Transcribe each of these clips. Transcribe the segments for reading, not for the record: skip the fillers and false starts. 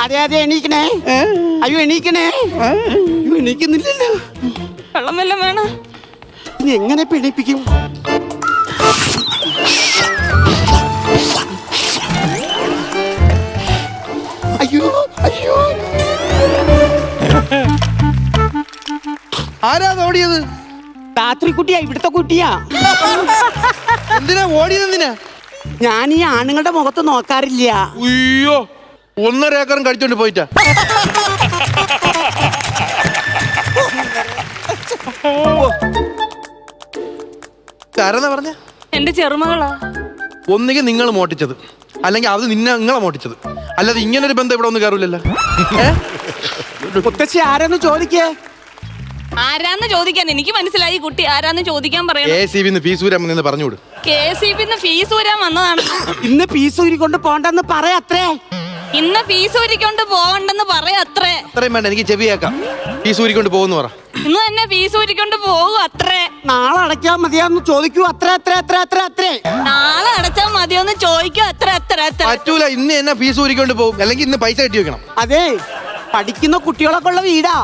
അതെ അതെ എണീക്കണേ. അയ്യോ എണീക്കണേ. അയ്യോ എണീക്കുന്നില്ലല്ലോ. വെള്ളം വല്ലതും വേണം. ഇനി എങ്ങനെ പിടിപ്പിക്കും? അയ്യോ അയ്യോ. ആരാ ഓടിയത്? രാത്രി കുട്ടിയാ, ഇവിടുത്തെ കുട്ടിയാ. എന്തിനാ ഓടിയത്? എന്തിനാ? ഞാൻ ഈ ആണുങ്ങളുടെ മുഖത്ത് നോക്കാറില്ല. അയ്യോ, 1.5 ഏക്കറും കഴിച്ചോണ്ട് പോയിട്ടാ. ആരെന്നാ പറഞ്ഞ? എന്റെ ചെറുമകളാ. ഒന്നുകിൽ നിങ്ങൾ മോട്ടിച്ചത്, അല്ലെങ്കിൽ അത് നിങ്ങളെ മോട്ടിച്ചത്. അല്ലാതെ ഇങ്ങനൊരു ബന്ധം ഇവിടെ ഒന്നും കയറൂലല്ലോ. മുത്തശ്ശി ആരെന്ന് ചോദിക്കേ. ആരാന്ന് ചോദിക്കാൻ എനിക്ക് മനസ്സിലായി. കുട്ടി ആരാന്ന് ചോദിക്കാൻ പറയണം. KCB ഫീസ് ഊരാൻ നിന്ന് പറഞ്ഞുകൂട്. KCB ഫീസ് ഊരാൻ വന്നതാണ്. ഇന്ന് ഫീസ് ഊരിക്കൊണ്ട് പോണ്ടെന്ന് പറയാത്രേ. ഇന്ന് ഫീസ് ഊരിക്കൊണ്ട് പോകണ്ടെന്ന് പറയാത്രേ. അത്രയും വേണ്ട, എനിക്ക് ചെവിയേക്കാം. ഫീസ് ഊരിക്കൊണ്ട് പോകുന്നു പറ. ഇന്ന് തന്നെ ഫീസ് ഊരിക്കൊണ്ട് പോകും അത്രേ. നാളെ അടയ്ക്കാൻ മതിയാന്ന് ചോദിക്കൂ. അത്ര അത്ര അത്ര അത്ര അത്രേ. നാളെ അടച്ചാൽ മതിയൊന്ന് ചോദിക്കും. അത്ര അത്ര അത്ര. പറ്റൂല, ഇന്ന് എന്നെ ഫീസ് ഊരിക്കൊണ്ട് പോകും. അല്ലെങ്കിൽ ഇന്ന് പൈസ കെട്ടി വെക്കണം. അതെ, പഠിക്കുന്ന കുട്ടികളൊക്കെ ഉള്ള വീടാ.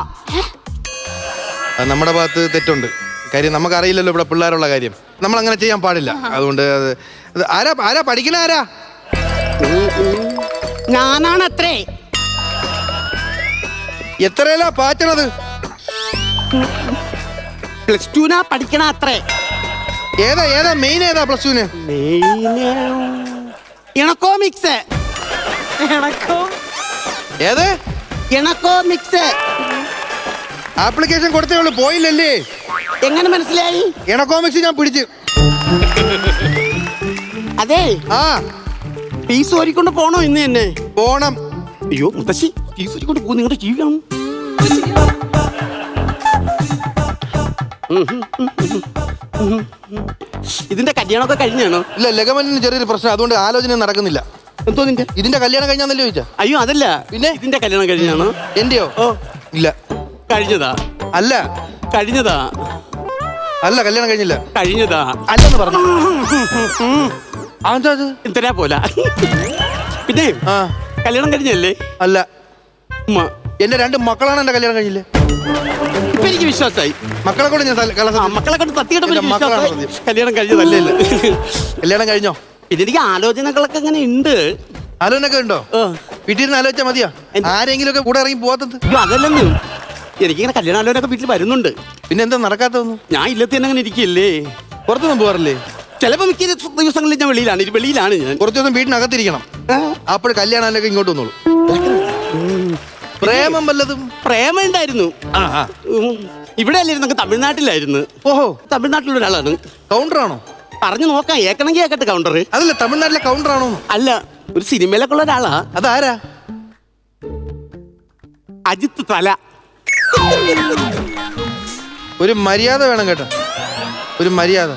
നമ്മുടെ ഭാഗത്ത് തെറ്റുണ്ട്. കാര്യം നമുക്കറിയില്ലല്ലോ ഇവിടെ പിള്ളേരുള്ള കാര്യം. നമ്മൾ അങ്ങനെ ചെയ്യാൻ പാടില്ല. അതുകൊണ്ട് ആരാ ആരാ പഠിക്കണ ആരാ? ഞാനാണത്രേ. എത്രയല്ല പാറ്റണത്? +2 പഠിക്കണ അത്രേ. ഏതാ ഏതാ മെയിൻ ഏതാ +2? ഇണക്കോമിക്സ്. ഏത് ഇണക്കോമിക്സ്? ആപ്ലിക്കേഷൻ കൊടുത്തേ ഉള്ളൂ, പോയില്ലല്ലേ? എങ്ങനെ മനസ്സിലായി? എണക്കോമിക്സ് ഞാൻ പിടിച്ച്. അതെ, ആ ഫീസ് ഊരിക്കൊണ്ട് പോണോ ഇന്ന് തന്നെ? പോണം. അയ്യോ മുത്തശ്ശി, ഫീസ് ഊരിക്കൊണ്ട് പോകും. നിങ്ങളുടെ ടി വി കാണും. ഇതിന്റെ കല്യാണമൊക്കെ കഴിഞ്ഞാണോ? ഇല്ല, ലഗമന്റിന് ചെറിയൊരു പ്രശ്നം, അതുകൊണ്ട് ആലോചന നടക്കുന്നില്ല. എന്തോ നിന്റെ? ഇതിന്റെ കല്യാണം കഴിഞ്ഞാന്നല്ലേ ചോദിച്ചാ? അയ്യോ അതല്ല, പിന്നെ ഇതിന്റെ കല്യാണം കഴിഞ്ഞാണോ? എന്റെയോ? ഓ ഇല്ല. കഴിഞ്ഞതാ? അല്ല. കഴിഞ്ഞതാ? അല്ല, കല്യാണം കഴിഞ്ഞില്ല. കഴിഞ്ഞതാ അല്ലെന്ന് പറഞ്ഞു. എന്തിനാ പോല. പിന്നെ ആ, കല്യാണം കഴിഞ്ഞല്ലേ? അല്ല. ഉമ്മ, എന്റെ 2 മക്കളാണ് എന്റെ കല്യാണം കഴിഞ്ഞില്ലേ. ഇപ്പൊ എനിക്ക് വിശ്വാസമായി. മക്കളെ കൂടെ ഞാൻ മക്കളെ കൊണ്ട് സത്യമായിട്ട് എന്റെ മക്കളാണ് സത്യം. കല്യാണം കഴിഞ്ഞതല്ലേ? കല്യാണം കഴിഞ്ഞോ? പിന്നെ എനിക്ക് ആലോചനകളൊക്കെ അങ്ങനെ ഉണ്ട്. ആലോചനൊക്കെ ഉണ്ടോ? വീട്ടിൽ നിന്ന് ആലോചിച്ചാ മതിയോ? ആരെങ്കിലും ഒക്കെ കൂടെ ഇറങ്ങി പോവാത്തത്? അയ്യോ അതല്ലെന്ന്, എനിക്കിങ്ങനെ കല്യാണാലോചനൊക്കെ വീട്ടിൽ വരുന്നുണ്ട്. പിന്നെ എന്താ നടക്കാത്തതൊന്നും? ഞാൻ ഇല്ലത്തി തന്നെ അങ്ങനെ ഇരിക്കില്ലേ. പുറത്തൊന്നും പോകാറില്ലേ? ചിലപ്പോ മിക്ക ദിവസങ്ങളിൽ ഞാൻ വെളിയിലാണ് ഞാൻ. കുറച്ച് ദിവസം വീട്ടിനകത്തിരിക്കണം. അപ്പോൾ കല്യാണമൊക്കെ ഇങ്ങോട്ട് വന്നോളൂ. പ്രേമം വല്ലതും? പ്രേമം ഉണ്ടായിരുന്നു. ഇവിടെ അല്ലായിരുന്നു, തമിഴ്നാട്ടിലായിരുന്നു. ഓഹോ, തമിഴ്നാട്ടിലുള്ള ഒരാളാണ്. കൗണ്ടറാണോ? പറഞ്ഞു നോക്കാം, ഏക്കണമെങ്കിൽ ഏക്കട്ടെ കൗണ്ടർ. അതല്ല, തമിഴ്നാട്ടിലെ കൗണ്ടറാണോ? അല്ല, ഒരു സിനിമയിലൊക്കെ ഉള്ള ഒരാളാ. അതാരാ? അജിത്ത് തല. ഒരു മര്യാദ വേണം കേട്ടോ, ഒരു മര്യാദ.